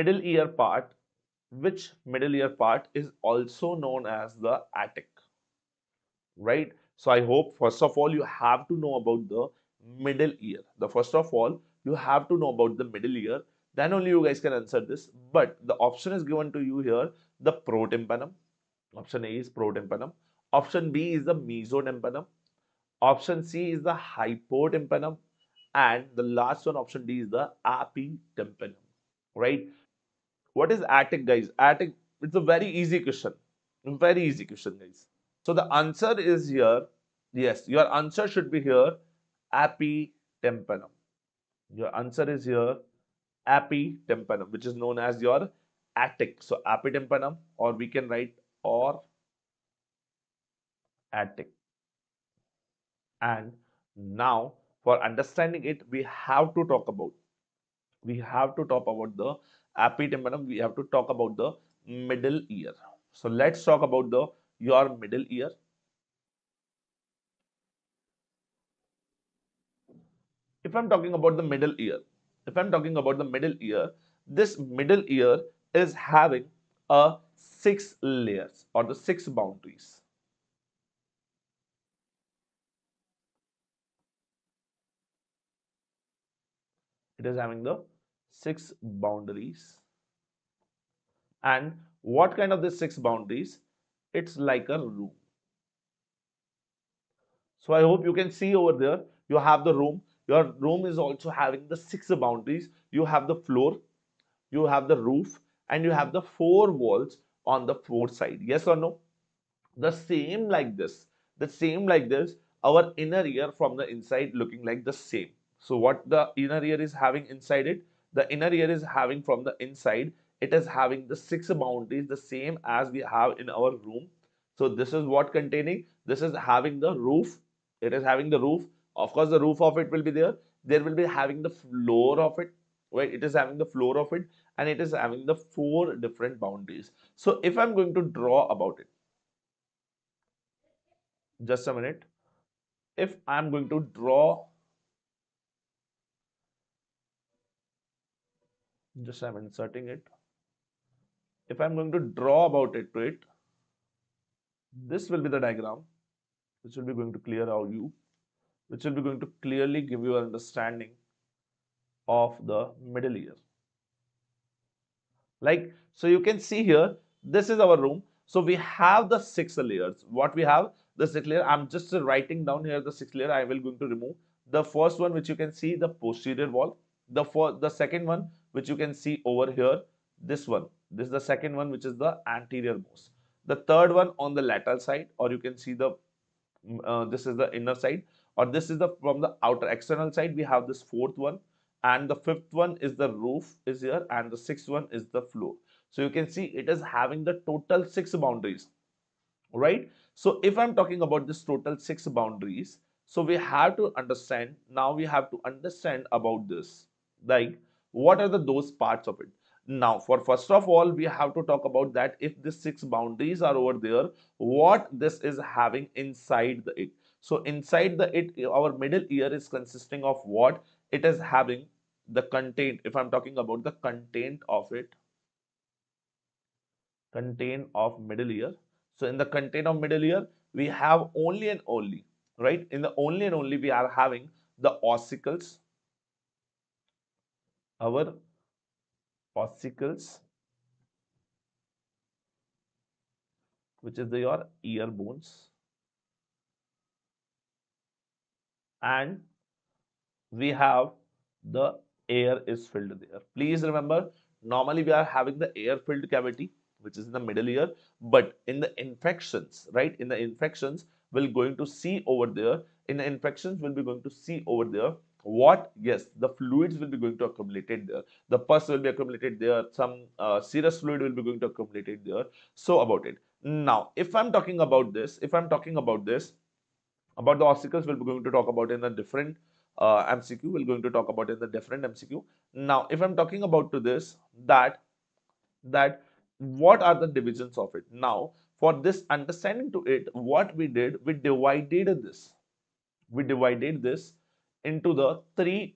middle ear part, which middle ear part is also known as the attic, right? So I hope first of all you have to know about the middle ear. The first of all you have to know about the middle ear. Then only you guys can answer this. But the option is given to you here: the protympanum. Option A is protympanum. Option B is the mesotympanum. Option C is the hypotympanum. And the last one, option D, is the epitympanum. Right? What is attic, guys? Attic, it's a very easy question. Very easy question, guys. So the answer is here. Yes, your answer should be here, epitympanum. Your answer is here, epitympanum, which is known as your attic. So epitympanum, or we can write or attic. And now, for understanding it, we have to talk about the epitympanum. We have to talk about the middle ear. So let's talk about the your middle ear. If I'm talking about the middle ear, this middle ear is having a 6 layers or the 6 boundaries. It is having the 6 boundaries. And what kind of the 6 boundaries? It's like a room. So I hope you can see over there, you have the room. Your room is also having the 6 boundaries. You have the floor, you have the roof, and you have the 4 walls on the 4 side. Yes or no? The same like this. The same like this. Our inner ear from the inside looking like the same. So what the inner ear is having inside it? The inner ear is having from the inside. It is having the 6 boundaries, the same as we have in our room. So this is what containing. This is having the roof. It is having the roof. Of course, the roof of it will be there. There will be having the floor of it. Right? It is having the floor of it, and it is having the 4 different boundaries. So if I'm going to draw about it, just a minute. If I'm going to draw, just I'm inserting it. If I'm going to draw about it to it, this will be the diagram which will be going to clear out you, which will be going to clearly give you an understanding of the middle ear. Like, so you can see here, this is our room. So we have the 6 layers. What we have, the 6 layer, I'm just writing down here the 6 layer. I will going to remove the first one, which you can see, the posterior wall. The second one, which you can see over here, this one. This is the second one, which is the anterior most. The third one on the lateral side, or you can see the this is the inner side, or this is the from the outer external side. We have this fourth one, and the fifth one is the roof is here, and the sixth one is the floor. So you can see it is having the total 6 boundaries, right? So if I'm talking about this total 6 boundaries, so we have to understand, now we have to understand about this, like what are those parts of it. Now, for first of all, we have to talk about that if the 6 boundaries are over there, what this is having inside the it. So inside the it, our middle ear is consisting of what? It is having the content. If I'm talking about the content of it, contain of middle ear. So in the content of middle ear, we have only and only, right? In the only and only we are having the ossicles, our ossicles, which is your ear bones, and we have the air is filled there. Please remember, normally we are having the air filled cavity, which is in the middle ear, but in the infections, right? In the infections, we're going to see over there. In the infections, we'll be going to see over there what? Yes, the fluids will be going to accumulate there. The pus will be accumulated there. Some serous fluid will be going to accumulate there. So about it. Now, if I'm talking about this, about the ossicles, we'll be going to talk about in a different MCQ. We're going to talk about in the different MCQ. Now, if I'm talking about to this, that what are the divisions of it? Now, for this understanding to it, what we did, we divided this. We divided this into the 3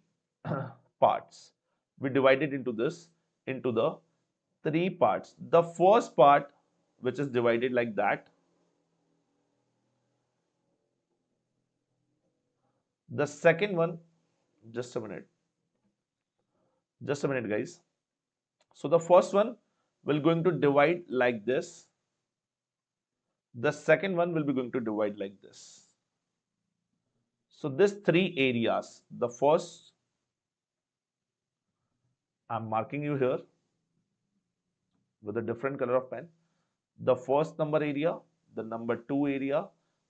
parts. We divided into this into the three parts. The first part, which is divided like that. The second one, just a minute, guys. So the first one will going to divide like this. The second one will be going to divide like this. So this three areas, the first, I'm marking you here with a different color of pen. The first number area, the number two area,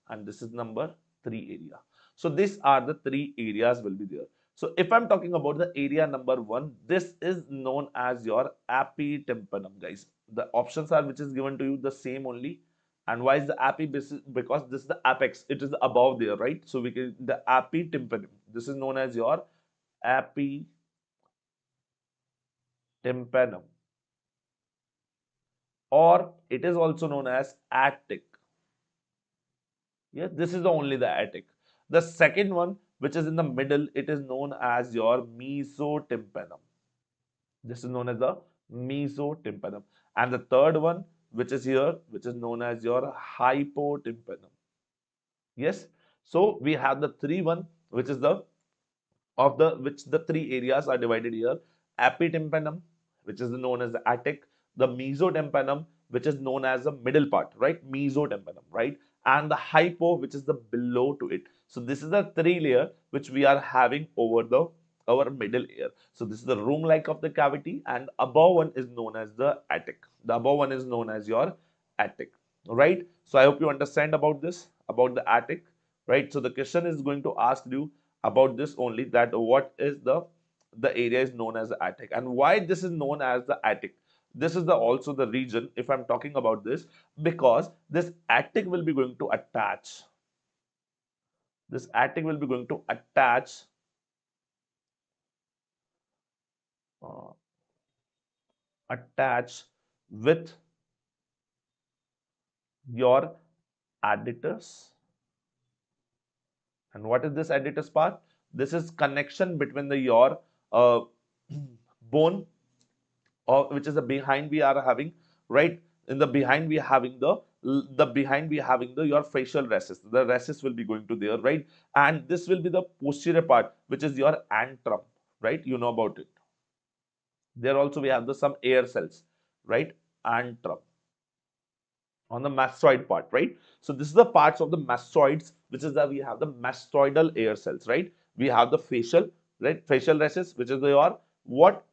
and this is number three area. So these are the three areas will be there. So if I'm talking about the area number one, this is known as your epitympanum, guys. The options are which is given to you the same only. And why is the api? Because this is the apex, it is above there, right? So we can the epitympanum. This is known as your epitympanum, or it is also known as attic. Yes, this is the only the attic. The second one, which is in the middle, it is known as your mesotympanum. This is known as the mesotympanum. And the third one, which is here, which is known as your hypotympanum. Yes. So we have the three one, which is the of the which the three areas are divided here: epitympanum, which is known as the attic; the mesotympanum, which is known as the middle part, right? Mesotympanum, right? And the hypo, which is the below to it. So this is the three layer which we are having over the our middle ear. So this is the room like of the cavity, and above one is known as the attic. The above one is known as your attic, right? So I hope you understand about this, about the attic, right? So the question is going to ask you about this only, that what is the area is known as the attic, and why this is known as the attic. This is the also the region, if I'm talking about this, because this attic will be going to attach, this attic will be going to uh, attach with your additors. And what is this additors part? This is connection between the your bone, or which is the behind we are having, right? In the behind we are having the behind we are having the your facial recess. The recess will be going to there, right? And this will be the posterior part, which is your antrum, right? You know about it. There also we have the some air cells, right? Antrum on the mastoid part, right? So this is the parts of the mastoids, which is that we have the mastoidal air cells, right? We have the facial, right? Facial recess, which is the your what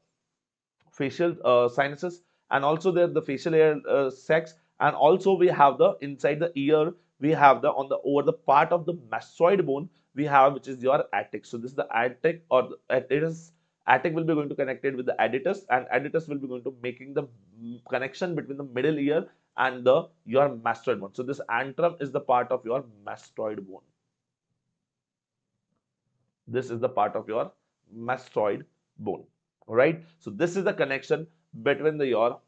facial sinuses, and also the facial air sacs, and also we have the inside the ear, we have the on the over the part of the mastoid bone we have, which is your attic. So this is the attic, or it is attic will be going to connect it with the additors, and additors will be going to making the connection between the middle ear and the your mastoid bone. So this antrum is the part of your mastoid bone. This is the part of your mastoid bone, right? So this is the connection between the your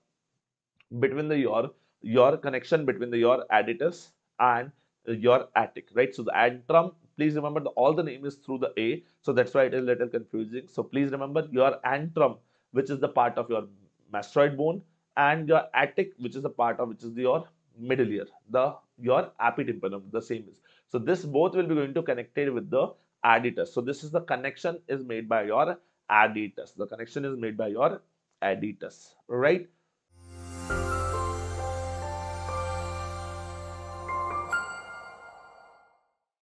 connection between the your additors and your attic, right? So the antrum, please remember all the name is through the A, so that's why it is a little confusing. So please remember your antrum, which is the part of your mastoid bone, and your attic, which is the part of which is your middle ear, the your epitympanum, the same is. So this both will be going to connected with the additors. So this is the connection is made by your additors. The connection is made by your additors, right?